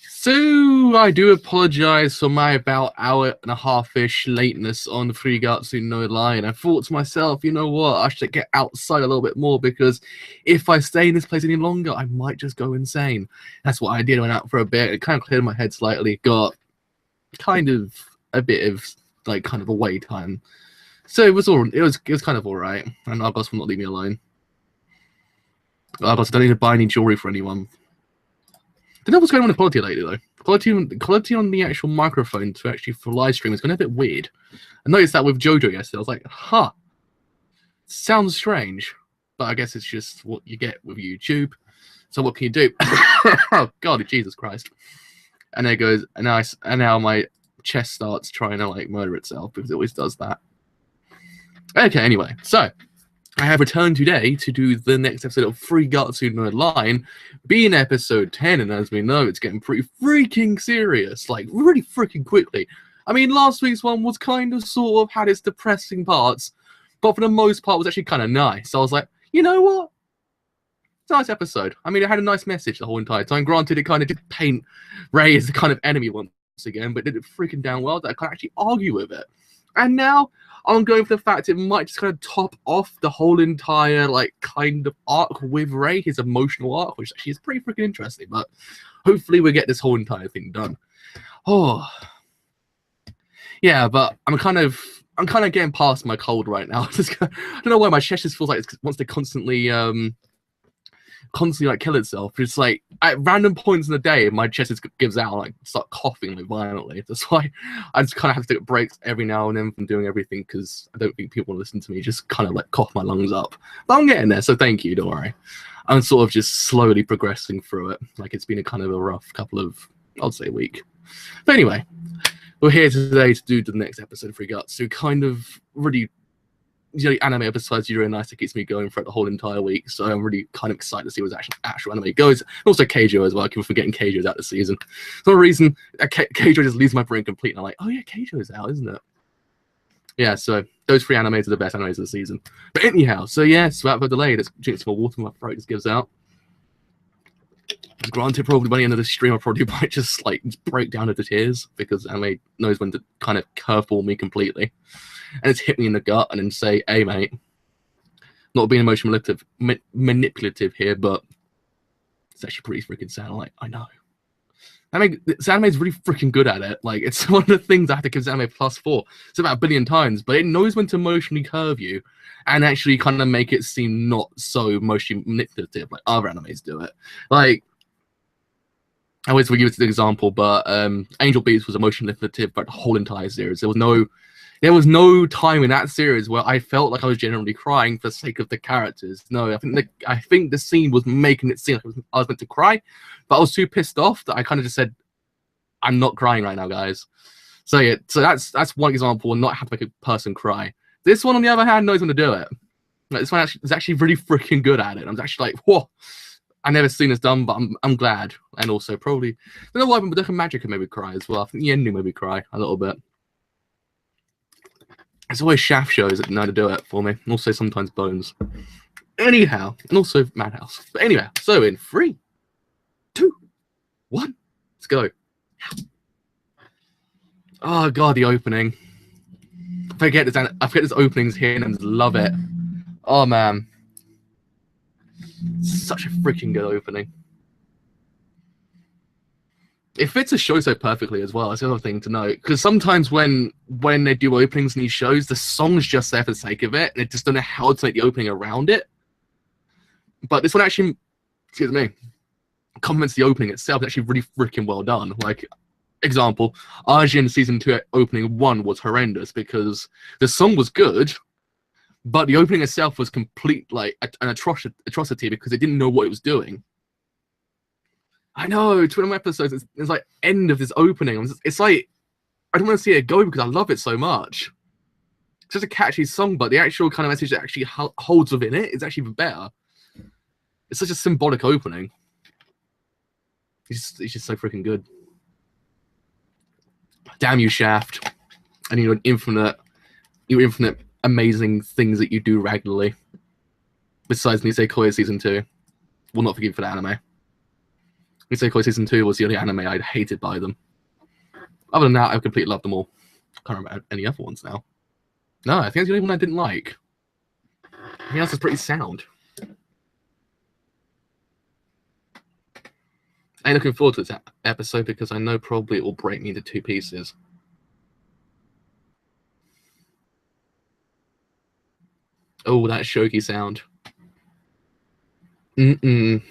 So I do apologize for my about hour and a half-ish lateness on 3 no Line. I thought to myself, you know what, I should get outside a little bit more because if I stay in this place any longer, I might just go insane. That's what I did. I went out for a bit. It kind of cleared my head slightly. Got kind of a bit of like kind of away time. So it was kind of all right. And Argos will not leave me alone. Argos, I don't need to buy any jewelry for anyone. I don't know what's going on with quality lately, though. Quality on the actual microphone to actually for live stream is going a bit weird. I noticed that with JoJo yesterday. I was like, huh. Sounds strange. But I guess it's just what you get with YouTube. So what can you do? Oh, God, Jesus Christ. And there goes, and now my chest starts trying to, like, murder itself because it always does that. Okay, anyway. So, I have returned today to do the next episode of 3 no Line, being episode 10, and as we know, it's getting pretty freaking serious, like, really freaking quickly. I mean, last week's one was kind of sort of had its depressing parts, but for the most part was actually kind of nice. So I was like, you know what? It's a nice episode. I mean, it had a nice message the whole entire time. Granted, it kind of did paint Ray as the kind of enemy once again, but did it freaking damn well that I can't actually argue with it. And now I'm going for the fact it might just kind of top off the whole entire, like, kind of arc with Ray, his emotional arc, which actually is pretty freaking interesting. But hopefully we'll get this whole entire thing done. Oh, yeah, but I'm kind of getting past my cold right now. I don't know why my chest just feels like it wants to constantly like kill itself. It's like at random points in the day, my chest just gives out, like start coughing like violently. That's why I just kind of have to take breaks every now and then from doing everything because I don't think people want to listen to me just kind of like cough my lungs up. But I'm getting there, so thank you. Don't worry. I'm sort of just slowly progressing through it. Like it's been a kind of a rough couple of, I'd say, week. But anyway, we're here today to do the next episode of 3 so kind of really. Anime episodes are really nice. It keeps me going for the whole entire week, so I'm really kind of excited to see where actual anime goes. And also Keijo as well. I keep forgetting Keijo's out this season. For some reason, Keijo just leaves my brain completely. I'm like, oh yeah, Keijo's out, isn't it? Yeah, so those 3 animes are the best animes of the season. But anyhow, so yes, without further delay, let's drink some more water. My throat just gives out. Granted, probably by the end of the stream, I probably might just like break down into tears because anime knows when to kind of curveball me completely. And it's hit me in the gut and then say, hey, mate, not being emotional manipulative here, but it's actually pretty freaking sad. I'm like, I know. This anime is really freaking good at it. Like, it's one of the things I have to give anime +4. It's about 1 billion times, but it knows when to emotionally curve you and actually kind of make it seem not so emotionally manipulative like other animes do it. Like, I always give it an example, but Angel Beats was emotionally manipulative but the whole entire series. There was no time in that series where I felt like I was genuinely crying for the sake of the characters. No, I think the scene was making it seem like I was meant to cry, but I was too pissed off that I kind of just said, "I'm not crying right now, guys." So yeah, so that's one example of not having to make a person cry. This one, on the other hand, knows when to do it. Like, this one is actually really freaking good at it. I'm actually like, whoa. I've never seen this done, but I'm glad. And also probably, I don't know why, but Magic made me cry as well. I think the ending made me cry a little bit. It's always Shaft shows that know how to do it for me. And also sometimes Bones. Anyhow, and also Madhouse. But anyway, so in 3, 2, 1, let's go. Oh god, the opening. I forget this opening's here and I love it. Oh man. Such a freaking good opening. It fits a show so perfectly as well. That's the other thing to note. Because sometimes when they do openings in these shows, the song's just there for the sake of it, and it just don't know how to make the opening around it. But this one actually, excuse me, complements the opening itself. It's actually really freaking well done. Like, example, Arjun Season 2 opening 1 was horrendous because the song was good, but the opening itself was complete, like, an atrocity because it didn't know what it was doing. I know, 20 episodes, it's like end of this opening. It's like, I don't want to see it go because I love it so much. It's just a catchy song, but the actual kind of message that actually holds within it is actually even better. It's such a symbolic opening. It's just so freaking good. Damn you, Shaft. And your infinite amazing things that you do regularly. Besides Nisei Koya Season 2. Will not forgive you for that anime. Isekai Season 2 was the only anime I'd hated by them. Other than that, I completely loved them all. Can't remember any other ones now. No, I think that's the only one I didn't like. Everything else is pretty sound. I'm looking forward to this episode because I know probably it will break me into 2 pieces. Oh, that shogi sound. Mm-mm.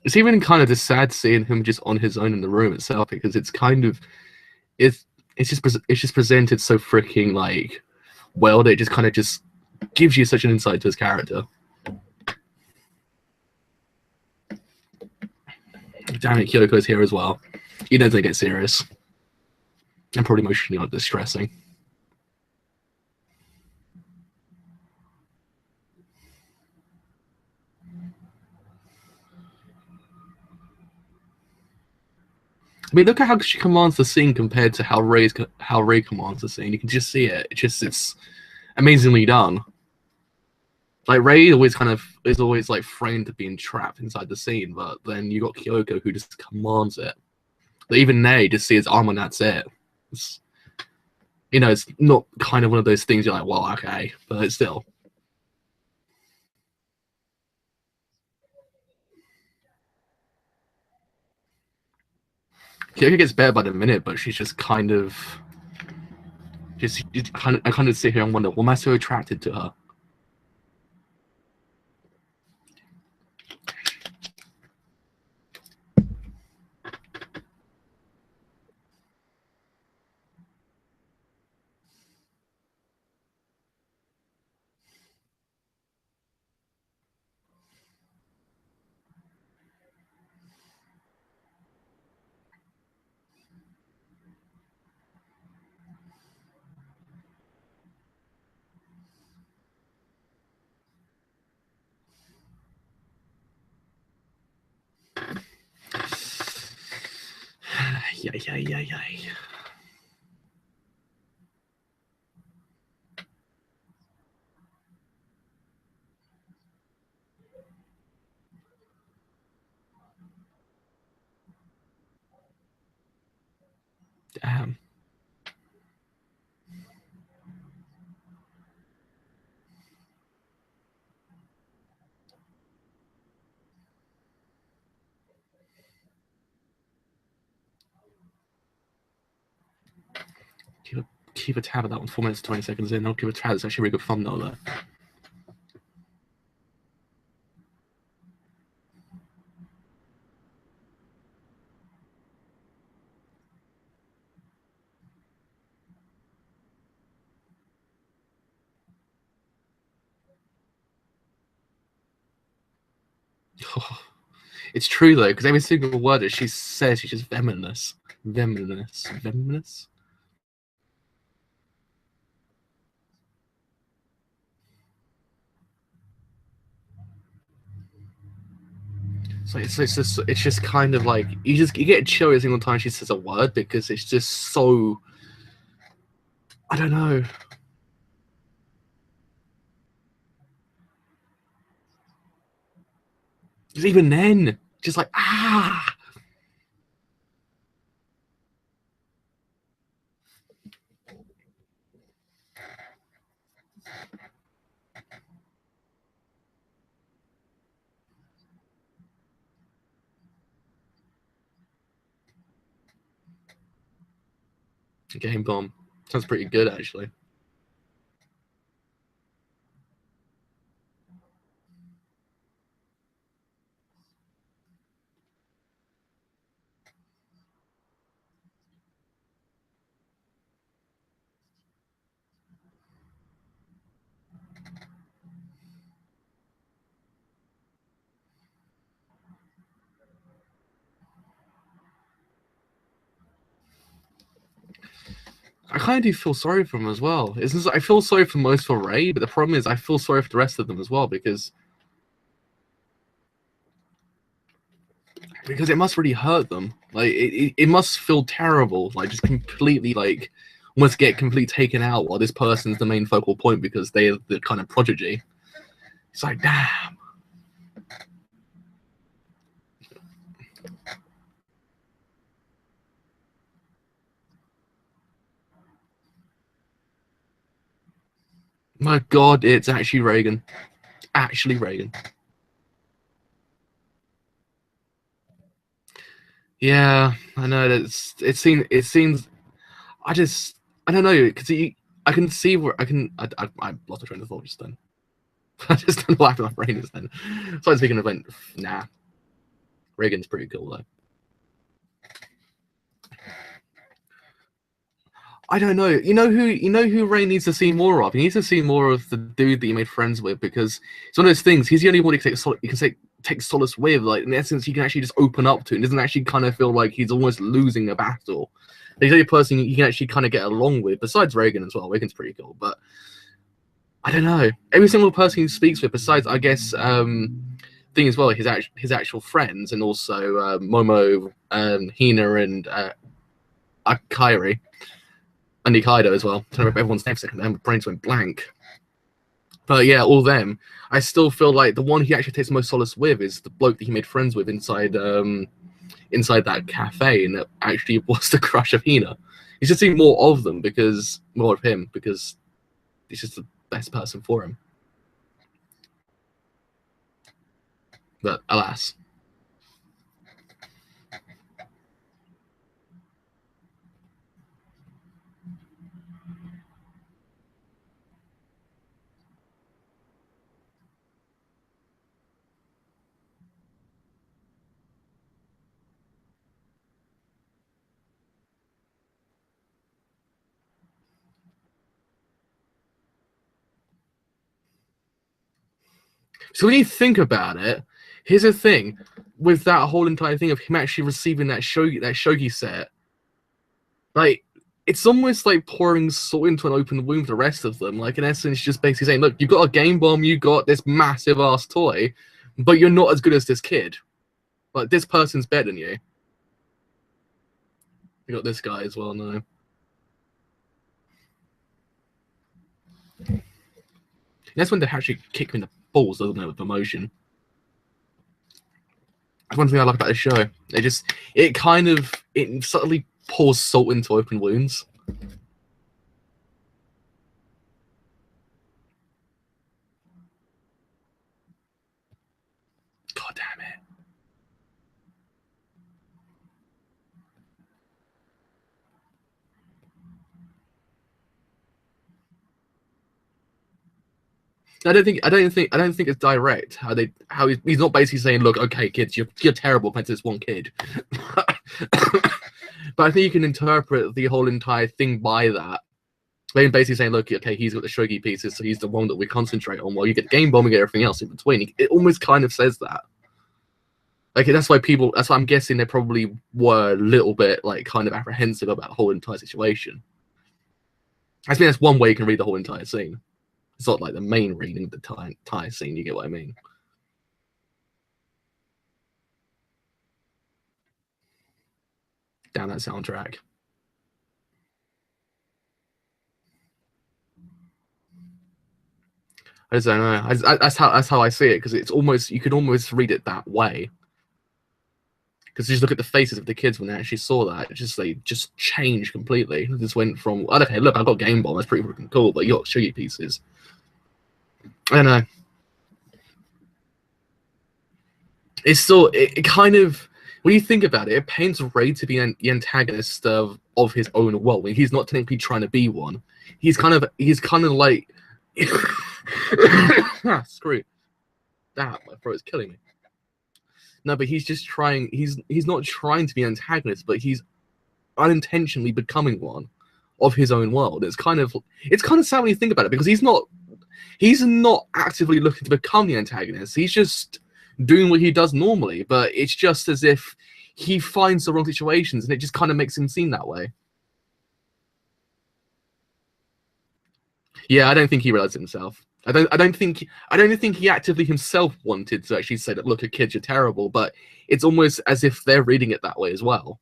It's even kind of just sad seeing him just on his own in the room itself because it's kind of it's just presented so freaking like well that it just kind of just gives you such an insight to his character. Damn it, Kyoko's here as well. You know they get serious. And probably emotionally like distressing. I mean, look at how she commands the scene compared to how Ray commands the scene. You can just see it. It's amazingly done. Like Ray is always like framed to being trapped inside the scene, but then you got Kyoko who just commands it. But even they just see his arm and that's it. It's, it's not kind of one of those things you're like, well, okay, but it's still. Kyoko gets better by the minute, but she's just kind of I kind of sit here and wonder, why am I so attracted to her? Yeah. Damn. Keep a tab of that one. 4 minutes 20 seconds in. I'll keep a tab. It's actually a really good thumbnail there. It's true though, because every single word that she says, she's just venomous. So it's just kind of like you get a chill every single time she says a word because it's just so, I don't know. Because even then, just like Game bomb. Sounds pretty good actually. I kind of do feel sorry for him as well. I feel sorry for most for Ray, but the problem is I feel sorry for the rest of them as well because because it must really hurt them. Like it must feel terrible. Like just completely like almost get completely taken out while this person's the main focal point because they are the kind of prodigy. It's like, damn. My God, it's actually Reagan. Actually Reagan. Yeah, I know that it seems I don't know because I can see where I lost my train of thought just then. I just don't know what happened to my brain just then. So I was thinking of nah, Reagan's pretty cool though. I don't know. You know who Ray needs to see more of? He needs to see more of the dude that he made friends with because it's one of those things. He's the only one he can take solace with. Like in essence, he can actually just open up to and doesn't actually kind of feel like he's almost losing a battle. He's the only person you can actually kind of get along with, besides Reagan as well. Reagan's pretty cool, but I don't know. Every single person he speaks with, besides I guess thing as well, his actual friends and also Momo, Hina, and Akairi. And Nikaido as well. I don't remember everyone's name second. My brains went blank. But yeah, all them. I still feel like the one he actually takes the most solace with is the bloke that he made friends with inside that cafe, and it actually was the crush of Hina. You should see more of them more of him because he's just the best person for him. But alas. So when you think about it, here's the thing with that whole entire thing of him actually receiving that shogi set. Like, it's almost like pouring salt into an open wound for the rest of them. Like, in essence, just basically saying, look, you've got a game bomb, you got this massive ass toy, but you're not as good as this kid. Like, this person's better than you. You got this guy as well, no. And that's when they actually kick me in the balls, doesn't it, with emotion. That's one thing I like about the show. It subtly pours salt into open wounds. God damn it. I don't think it's direct. He's not basically saying, look, okay, kids, you're terrible compared to this one kid. But I think you can interpret the whole entire thing by that. They're basically saying, look, okay, he's got the shogi pieces, so he's the one that we concentrate on. While you get the game bomb and get everything else in between. It almost kind of says that. Like that's why I'm guessing they probably were a little bit like kind of apprehensive about the whole entire situation. I think that's one way you can read the whole entire scene. It's not like the main reading of the entire scene. You get what I mean? Down that soundtrack. I just don't know. That's how I see it because it's almost you could almost read it that way. Because just look at the faces of the kids when they actually saw that, they just changed completely. It just went from okay, look, I've got Game Bomb, that's pretty freaking cool, but you got shogi pieces. I don't know. It's still it kind of when you think about it, it paints Ray to be the antagonist of his own world. He's not technically trying to be one. He's kind of like screw that. My throat is killing me. No, but he's just trying. He's not trying to be an antagonist, but he's unintentionally becoming one of his own world. It's kind of sad when you think about it because he's not actively looking to become the antagonist. He's just doing what he does normally, but it's just as if he finds the wrong situations and it just kind of makes him seem that way. Yeah, I don't think he realized it himself. I don't think he actively himself wanted to actually say that, look, kids, you're terrible, but it's almost as if they're reading it that way as well.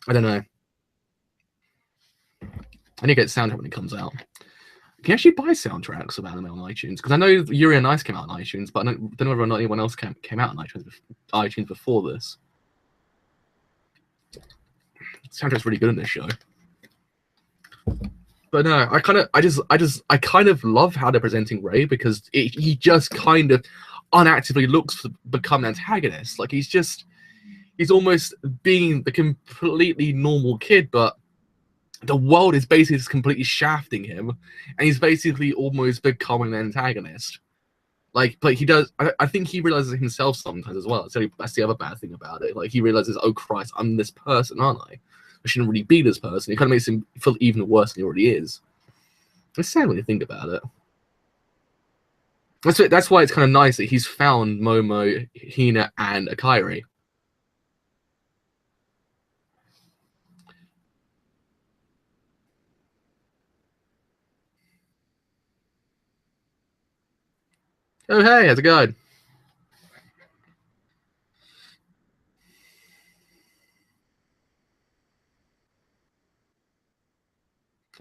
I don't know. I need to get soundtrack when it comes out. Can you actually buy soundtracks of anime on iTunes? Because I know Yuri on Ice came out on iTunes, but I don't know whether or not anyone else came out on iTunes before this. Soundtrack's really good in this show. But no, I kind of love how they're presenting Ray, because he just kind of unactively looks to become an antagonist. Like he's almost being the completely normal kid, but the world is basically just completely shafting him, and he's basically almost becoming an antagonist. Like, but he does. I think he realizes it himself sometimes as well. So that's the other bad thing about it. Like he realizes, oh Christ, I'm this person, aren't I? I shouldn't really be this person. It kind of makes him feel even worse than he already is. It's sad when you think about it. That's why it's kind of nice that he's found Momo, Hina, and Akairi. Oh hey, how's it going?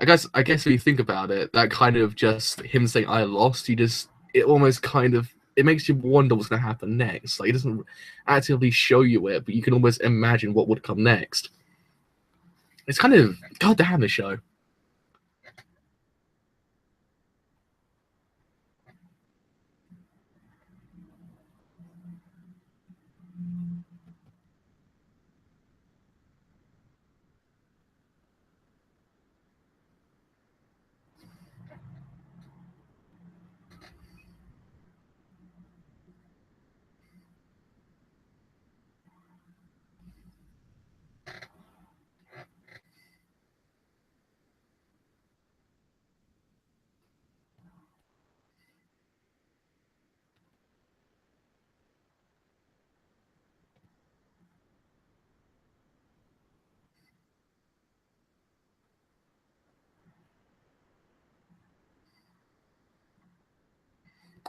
I guess if you think about it, that kind of just him saying I lost, it almost kind of it makes you wonder what's gonna happen next. Like it doesn't actively show you it, but you can almost imagine what would come next. It's kind of goddamn the show.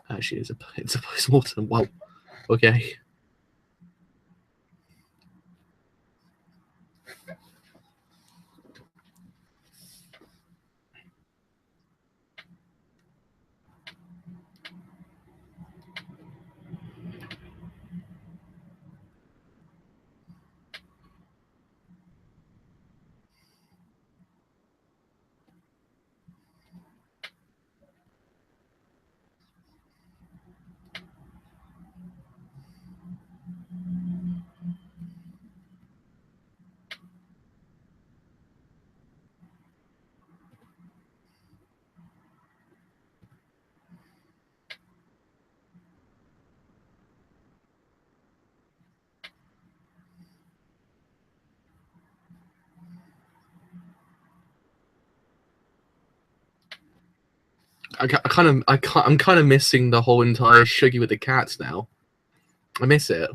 Actually, it's a post-mortem. Wow. Okay. I'm kind of missing the whole entire Shuggy with the cats now. I miss it.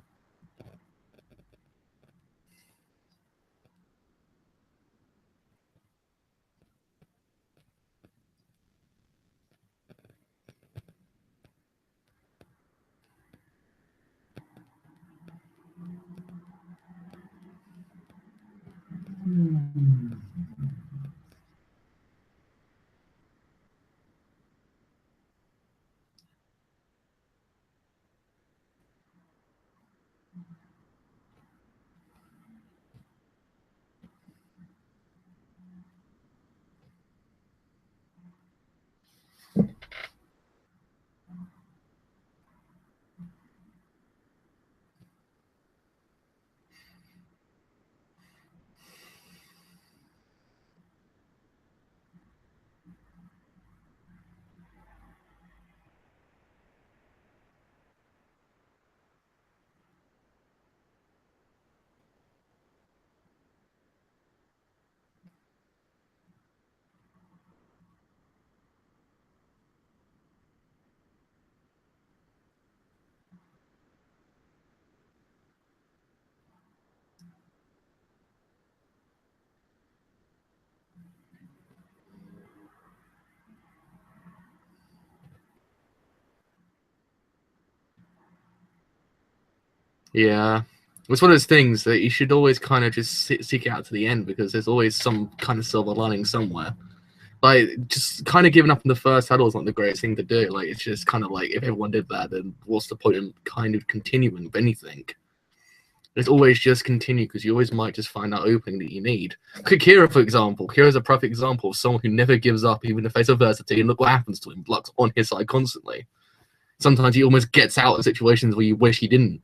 Yeah. It's one of those things that you should always kind of just seek it out to the end because there's always some kind of silver lining somewhere. Like, just kind of giving up on the first hurdle is not the greatest thing to do. Like, it's just kind of like, if everyone did that, then what's the point in kind of continuing with anything? It's always just continue because you always might just find that opening that you need. Kira, for example, Kira's a perfect example of someone who never gives up even in the face of adversity, and look what happens to him. Luck's on his side constantly. Sometimes he almost gets out of situations where you wish he didn't.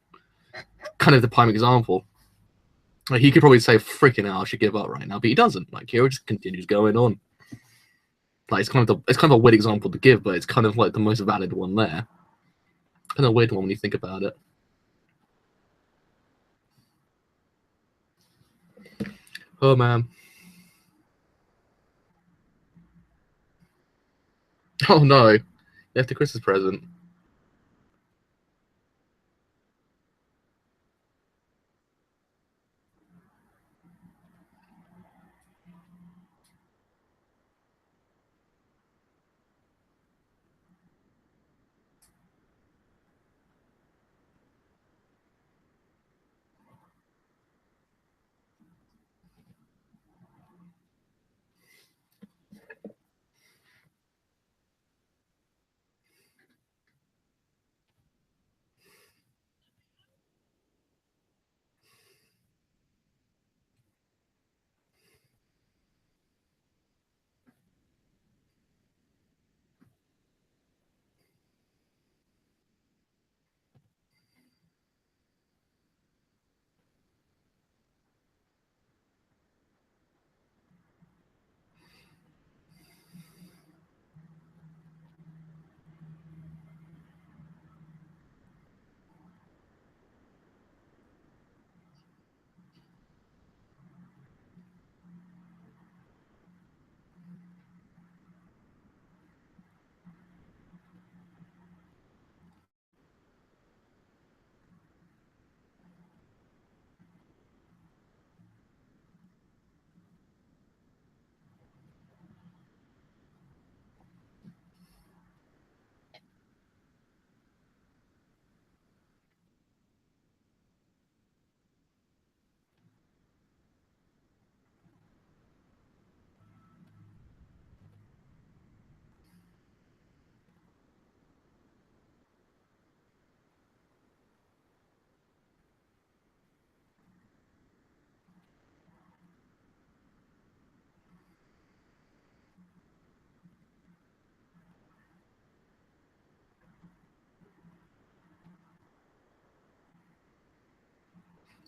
Kind of the prime example. Like, he could probably say, freaking hell, I should give up right now, but he doesn't. Like, Kira just continues going on. Like, it's kind of a weird example to give, but it's kind of like the most valid one there. Kind of a weird one when you think about it. Oh man. Oh no. You left the Christmas present.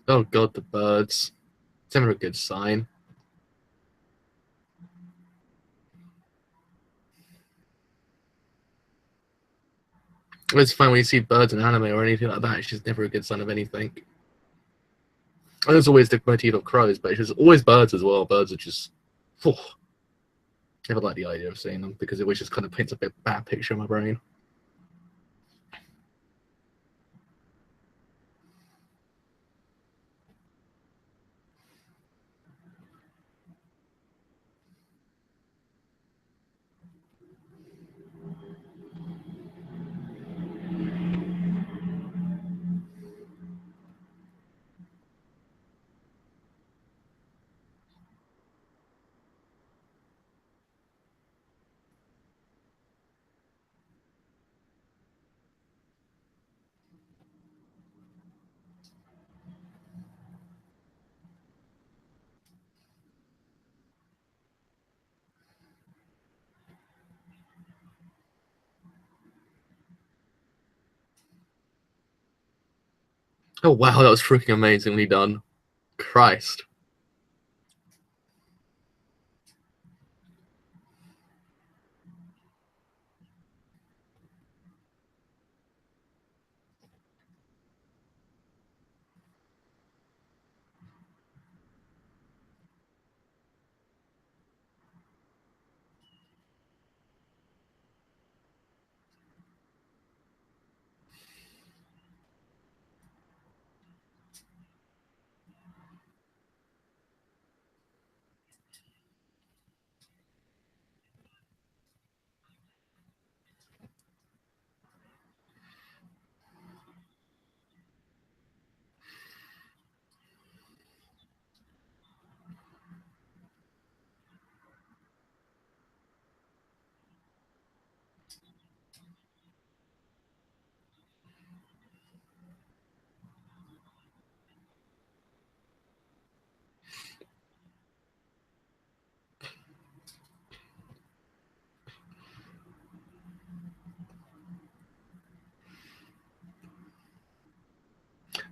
Oh god, the birds. It's never a good sign. It's fine when you see birds in anime or anything like that. It's just never a good sign of anything. And there's always the motif of crows, but it's just always birds as well. Birds are just. Oh, never like the idea of seeing them because it always just kind of paints a bit bad picture in my brain. Oh wow, that was freaking amazingly done. Christ.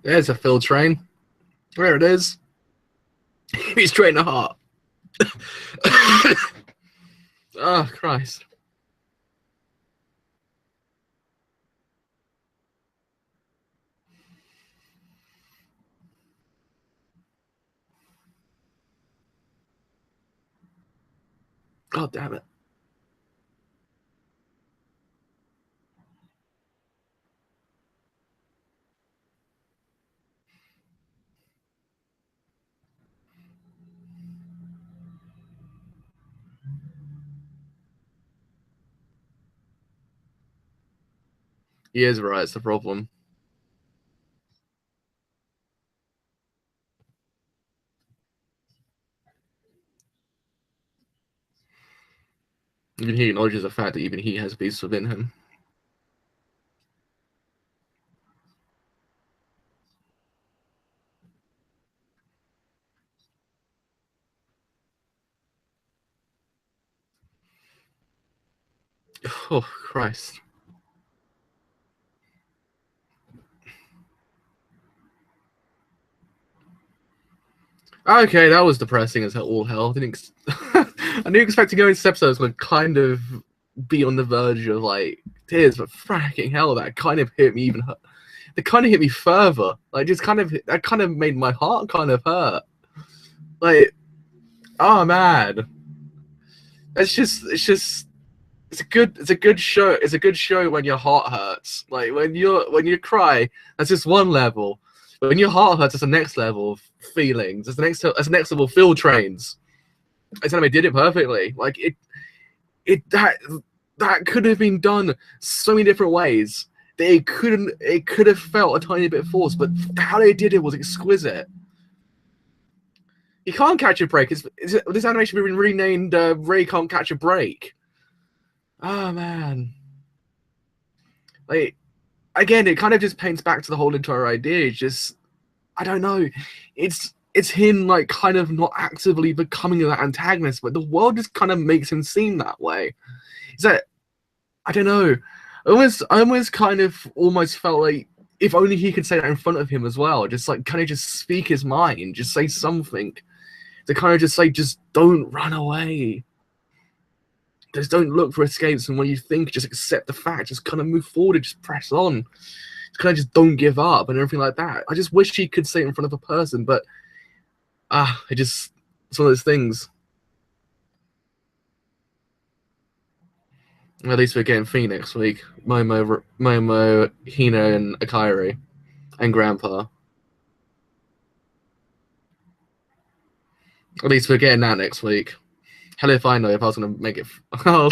There's a fill train. There it is. He's straight in the heart. Oh, Christ. God damn it. He is right, it's the problem. Even he acknowledges the fact that even he has beasts within him. Oh, Christ. Okay, that was depressing as all hell. I didn't expect to go into this episode would kind of be on the verge of like tears, but fracking hell, that kind of hit me even. It kind of hit me further. Like, just that kind of made my heart kind of hurt. Like, oh man, it's a good show. It's a good show when your heart hurts. Like when you cry, that's just one level. But when your heart hurts, it's the next level of feelings. It's the next level of feel trains. This anime did it perfectly. Like that could have been done so many different ways. It could have felt a tiny bit forced, but how they did it was exquisite. You can't catch a break. This animation has been renamed Ray Can't Catch a Break. Oh man. Like, again, it kind of just paints back to the whole entire idea. It's just, I don't know. It's him like kind of not actively becoming that antagonist, but the world just kind of makes him seem that way. Is that, I don't know. I almost kind of almost felt like if only he could say that in front of him as well. Just like kind of just speak his mind, just say something. To kind of just say, just don't run away. Just don't look for escapes, and when you think, just accept the fact, just kind of move forward, just press on. Just kind of just don't give up and everything like that. I just wish he could say it in front of a person, but it's one of those things. At least we're getting Fee next week. Momo, Hino, and Akari, and Grandpa. At least we're getting that next week. Hell if I know if I was going to make it. Oh,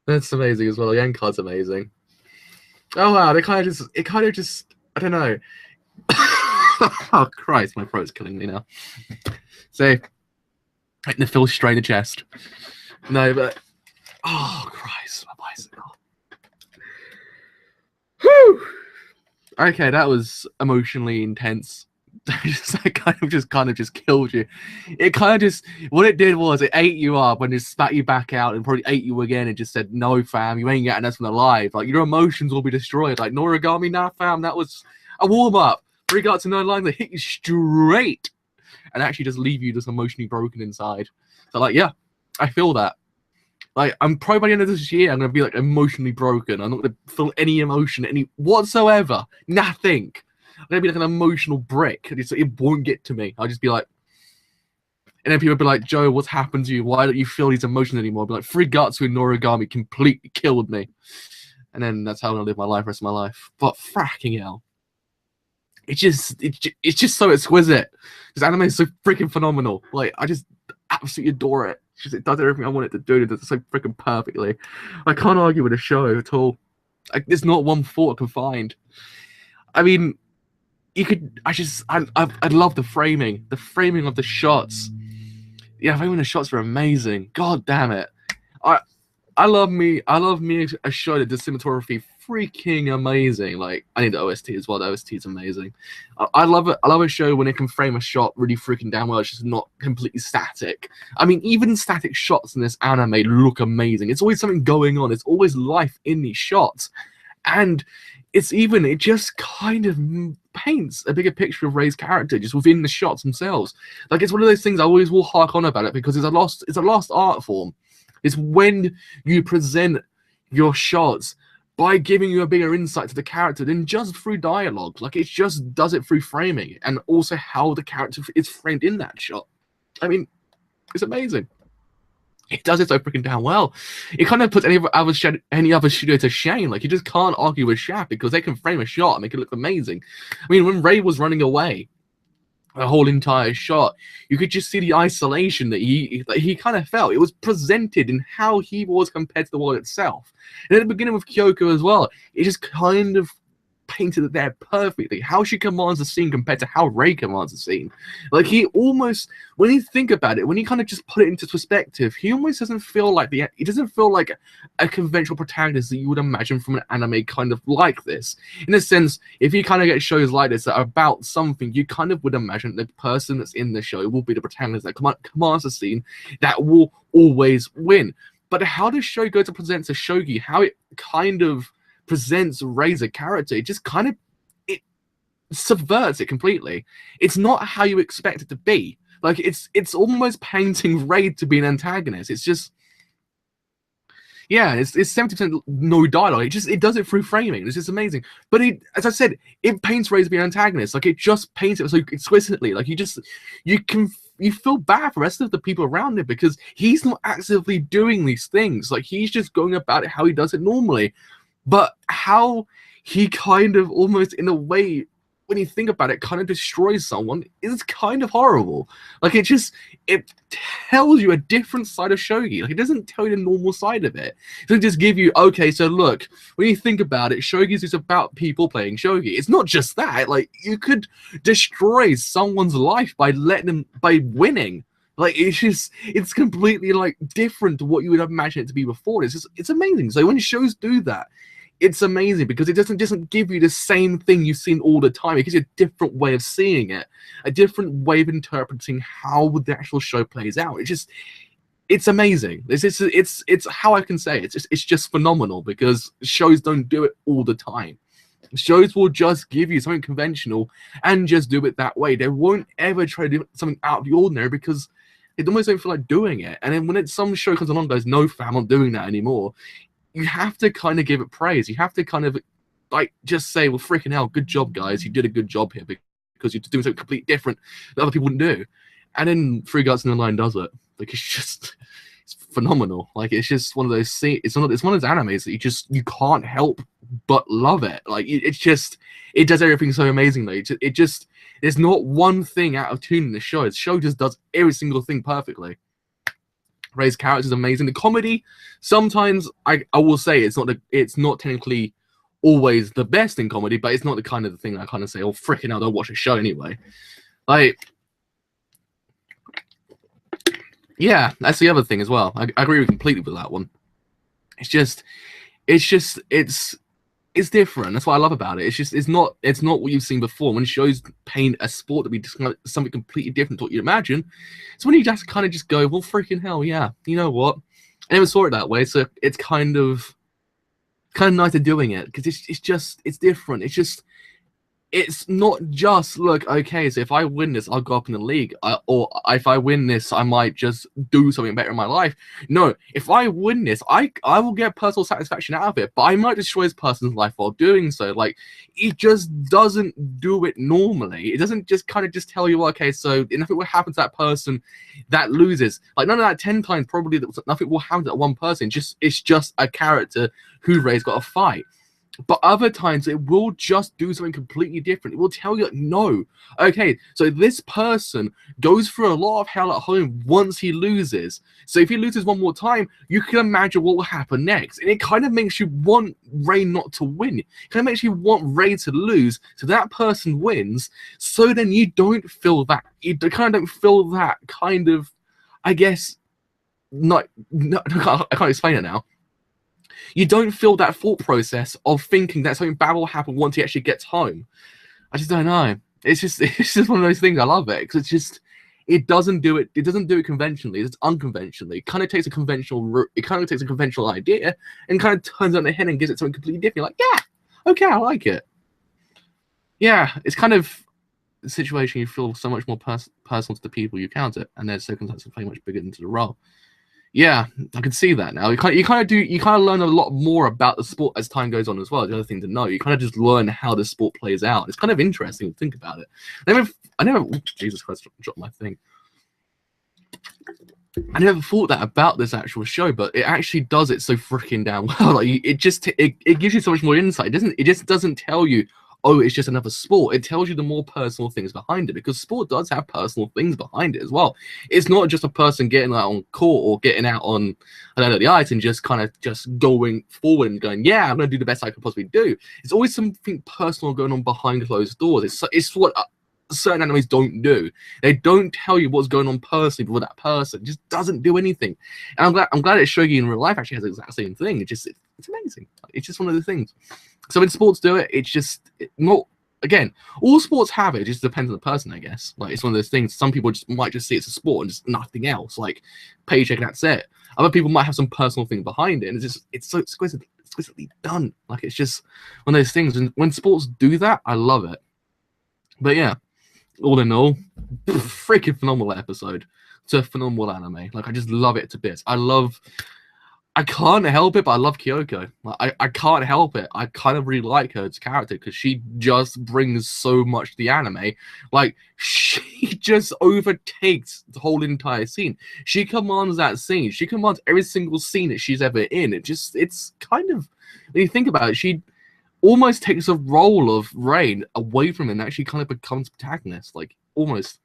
that's amazing as well. The end card's amazing. Oh wow, it kind of just, I don't know. Oh Christ, my throat's killing me now. So, hitting the Phil straight in the chest. No, but oh Christ, my bicycle. Whew. Okay, that was emotionally intense. It kind of just killed you. It kind of just, what it did was it ate you up and just spat you back out and probably ate you again and just said, no fam, you ain't getting us from alive. Like, your emotions will be destroyed. Like, Noragami, nah fam, that was a warm-up. 3 Gatsu no Line, they hit you straight and actually just leave you just emotionally broken inside. So like, yeah, I feel that. Like, I'm probably by the end of this year, I'm going to be like emotionally broken. I'm not going to feel any emotion, any whatsoever. Nothing. I'm going to be like an emotional brick. It won't get to me. I'll just be like, and then people will be like, Joe, what's happened to you? Why don't you feel these emotions anymore? I'll be like, 3 Gatsu and Noragami completely killed me. And then that's how I'm going to live my life, rest of my life. But fracking hell. It's just so exquisite. This anime is so freaking phenomenal. Like, I just absolutely adore it. It does everything I want it to do. It does it so freaking perfectly. I can't argue with the show at all. Like, there's not one fault I can find. I mean, you could. I love the framing. The framing of the shots. Yeah, framing the shots are amazing. God damn it. I love me a show that does cinematography freaking amazing. Like, I need the OST as well. The OST is amazing. I love it. I love a show when it can frame a shot really freaking damn well. It's just not completely static. I mean, even static shots in this anime look amazing. It's always something going on. It's always life in these shots. And it just kind of paints a bigger picture of Rei's character just within the shots themselves. Like, it's one of those things I always will hark on about it because it's a lost art form. It's when you present your shots by giving you a bigger insight to the character than just through dialogue. Like, it just does it through framing and also how the character is framed in that shot. I mean, it's amazing. It does it so freaking damn well. It kind of puts any other studio to shame. Like, you just can't argue with Shaft because they can frame a shot and make it look amazing. I mean, when Rei was running away, the whole entire shot, you could just see the isolation that he kind of felt. It was presented in how he was compared to the world itself. And at the beginning with Kyoko as well, it just kind of painted it there perfectly. How she commands the scene compared to how Rei commands the scene. Like, he almost, when you think about it, when you kind of just put it into perspective, he almost doesn't feel like he doesn't feel like a conventional protagonist that you would imagine from an anime kind of like this. In a sense, if you kind of get shows like this that are about something, you kind of would imagine the person that's in the show will be the protagonist that commands the scene that will always win. But how the show goes to present to Shogi, how it kind of presents Rei as a character, it just kind of subverts it completely. It's not how you expect it to be. Like, it's almost painting Rei to be an antagonist. It's just, yeah, it's 70% no dialogue. It does it through framing. It's just amazing. But as I said, it paints Rei to be an antagonist. Like, it just paints it so exquisitely. Like, you feel bad for the rest of the people around him because he's not actively doing these things. Like, he's just going about it how he does it normally. But how he kind of almost, in a way, when you think about it, kind of destroys someone is kind of horrible. Like, it tells you a different side of Shogi. Like, it doesn't tell you the normal side of it. It doesn't just give you, okay, so look, when you think about it, Shogi is just about people playing Shogi. It's not just that. Like, you could destroy someone's life by winning. Like, it's completely, like, different to what you would imagine it to be before. It's amazing. So when shows do that, it's amazing because it doesn't give you the same thing you've seen all the time. It gives you a different way of seeing it, a different way of interpreting how the actual show plays out. It's amazing. It's how I can say it. It's just phenomenal because shows don't do it all the time. Shows will just give you something conventional and just do it that way. They won't ever try to do something out of the ordinary because they almost don't feel like doing it. And then when some show comes along and goes, no fam, I'm not doing that anymore, you have to kind of give it praise. You have to kind of, like, just say, well, freaking hell, good job, guys. You did a good job here because you're doing something completely different that other people wouldn't do. And then Sangatsu no Line does it. Like, it's phenomenal. Like, it's just one of those it's one of those animes that you can't help but love it. Like, it does everything so amazingly. There's not one thing out of tune in the show. The show just does every single thing perfectly. Rei's character is amazing. The comedy, sometimes I will say it's not technically always the best in comedy, but it's not the kind of thing I kind of say, oh, freaking hell, don't watch a show anyway. Like, yeah, that's the other thing as well. I agree completely with that one. It's different. That's what I love about it. It's not what you've seen before. When shows paint a sport to be something completely different to what you imagine, it's when you just kind of just go, well, freaking hell, yeah, you know what? I never saw it that way, so it's kind of nice at doing it because it's different. It's not just, look, okay, so if I win this, I'll go up in the league. Or if I win this, I might just do something better in my life. No, if I win this, I will get personal satisfaction out of it, but I might destroy this person's life while doing so. Like, it just doesn't do it normally. It doesn't just kind of just tell you, okay, so nothing will happen to that person that loses. Like, none of that 10 times probably nothing will happen to that one person. It's just a character who Rei's got to fight. But other times, it will just do something completely different. It will tell you, no, okay, so this person goes through a lot of hell at home once he loses. So if he loses one more time, you can imagine what will happen next. And it kind of makes you want Rei not to win. It kind of makes you want Rei to lose, so that person wins. So then you don't feel that. You kind of don't feel that kind of, I guess, I can't explain it now. you don't feel that thought process of thinking that something bad will happen once he actually gets home. I just don't know. It's just one of those things. I love it because it's just it doesn't do it conventionally. It's unconventionally. It kind of takes a conventional route. It kind of takes a conventional idea and kind of turns it on the head and gives it something completely different. You're like, yeah, okay, I like it. Yeah, it's kind of a situation you feel so much more personal to the people you encounter, and their circumstances play much bigger into the role. Yeah, I can see that now. You kind of learn a lot more about the sport as time goes on as well. The other thing to know, you kind of just learn how the sport plays out. It's kind of interesting to think about it. I never. Jesus Christ, dropped my thing. I never thought that about this actual show, but it actually does it so freaking damn well. Like it gives you so much more insight. It just doesn't tell you, oh, it's just another sport. It tells you the more personal things behind it, because sport does have personal things behind it as well. It's not just a person getting out on court or getting out on, I don't know, the ice and just kind of just going forward and going, yeah, I'm going to do the best I can possibly do. It's always something personal going on behind closed doors. It's what certain animes don't do. They don't tell you what's going on personally with that person. It just doesn't do anything. And I'm glad that Shogi in real life actually has the exact same thing. It's amazing. It's just one of the things. So when sports do it, it's just not. Again, all sports have it. It just depends on the person, I guess. Like it's one of those things. Some people might just see it's a sport and just nothing else. Like paycheck and that's it. Other people might have some personal thing behind it, and it's so exquisitely done. Like it's just one of those things. And when sports do that, I love it. But yeah, all in all, freaking phenomenal episode. It's a phenomenal anime. Like I just love it to bits. I can't help it, but I love Kyoko. Like, I can't help it. I kind of really like her as a character because she just brings so much to the anime. Like, she just overtakes the whole entire scene. She commands that scene. She commands every single scene that she's ever in. It's kind of, when you think about it, she almost takes a role of Rain away from him and actually kind of becomes protagonist. Like, almost.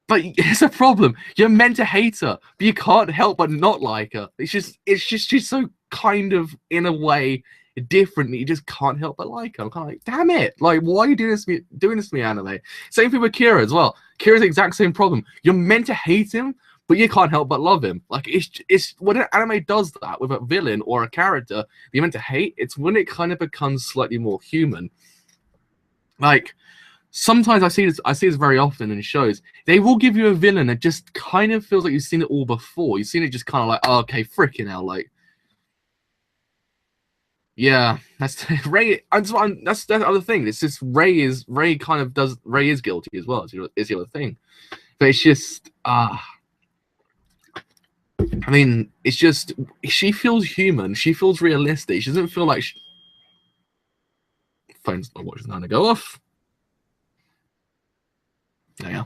But it's a problem. You're meant to hate her, but you can't help but not like her. It's just she's so kind of in a way different that you just can't help but like her. I'm kind of like, damn it! Like, why are you doing this to me, anime? Same thing with Kira as well. Kira's the exact same problem. You're meant to hate him, but you can't help but love him. Like it's when an anime does that with a villain or a character you're meant to hate. It's when it kind of becomes slightly more human. Like. Sometimes I see this very often in shows. They will give you a villain that just kind of feels like you've seen it all before. You've seen it just kind of like, oh, okay, freaking hell, like, yeah, that's Ray. That's the other thing. It's just Ray is guilty as well. Is the other thing, but it's just I mean, it's just she feels human. She feels realistic. She doesn't feel like phone's not watching now to go off. Yeah,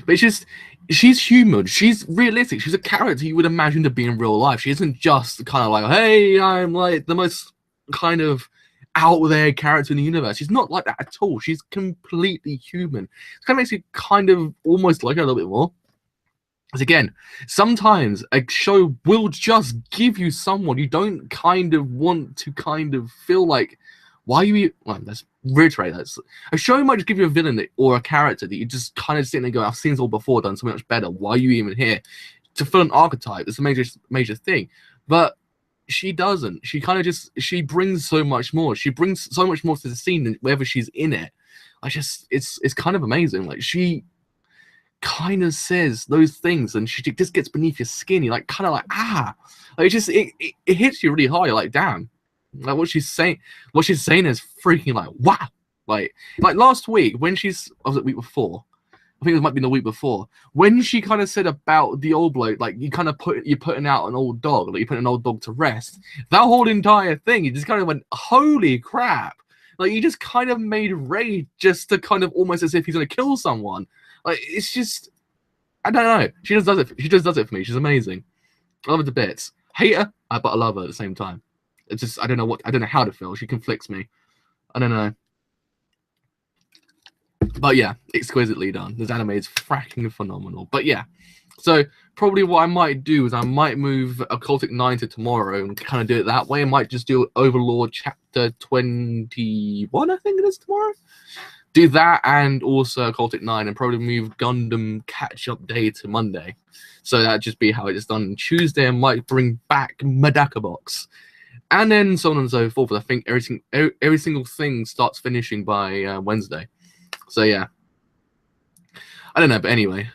but it's just she's human. She's realistic. She's a character you would imagine to be in real life. She isn't just kind of like, hey, I'm like the most kind of out there character in the universe. She's not like that at all. She's completely human. It kind of makes you kind of almost like her a little bit more. Because again, sometimes a show will just give you someone you don't kind of want to kind of feel like, why are you? Well, let's reiterate that. A show might just give you a villain or a character that you just kind of sit there and go, I've seen this all before, done so much better. Why are you even here? To fill an archetype, it's a major thing. But she doesn't. She kind of she brings so much more. She brings so much more to the scene than wherever she's in it. It's kind of amazing. Like she kind of says those things and she just gets beneath your skin. You're like, kind of like, like it hits you really hard. You're like, damn. Like what she's saying is freaking like wow. Like last week when was it week before? I think it might be the week before when she kind of said about the old bloke, like you're putting out an old dog, like you're putting an old dog to rest. That whole entire thing, you just kind of went, holy crap! Like you just kind of made Ray just to kind of almost as if he's gonna kill someone. Like it's just, I don't know. She just does it. She just does it for me. She's amazing. I love her to bits. Hate her, but I love her at the same time. It's just I don't know how to feel. She conflicts me. I don't know. But yeah, exquisitely done. This anime is fracking phenomenal. But yeah, So probably what I might do is I might move Occultic 9 to tomorrow and kind of do it that way. I might just do Overlord Chapter 21, I think it is, tomorrow. Do that and also Occultic 9 and probably move Gundam Catch-Up Day to Monday. So that'd just be how it's done. Tuesday I might bring back Medaka Box. And then so on and so forth. I think every single thing starts finishing by Wednesday. So yeah. I don't know, but anyway.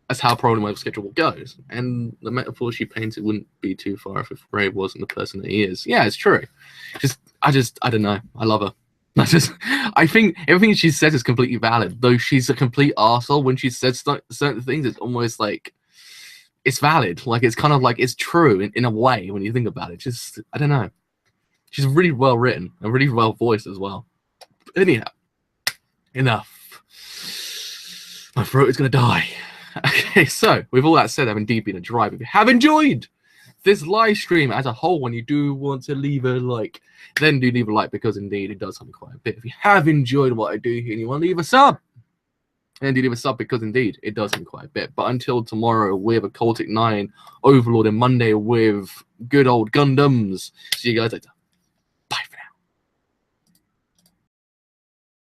That's how probably my schedule goes. And the metaphor she painted wouldn't be too far if Ray wasn't the person that he is. Yeah, it's true. I don't know. I love her. I think everything she says is completely valid. Though she's a complete arsehole when she says certain things, it's almost like it's valid. Like it's kind of like it's true in a way when you think about it. Just I don't know. She's really well written and really well voiced as well. Anyhow, enough. My throat is gonna die. Okay, so with all that said, I've indeed been a drive. If you have enjoyed this live stream as a whole, and you do want to leave a like, then do leave a like because indeed it does help me quite a bit. If you have enjoyed what I do here and you want to leave a sub, then do leave a sub because indeed it does help me quite a bit. But until tomorrow with Occultic 9, Overlord, and Monday with good old Gundams. See you guys later.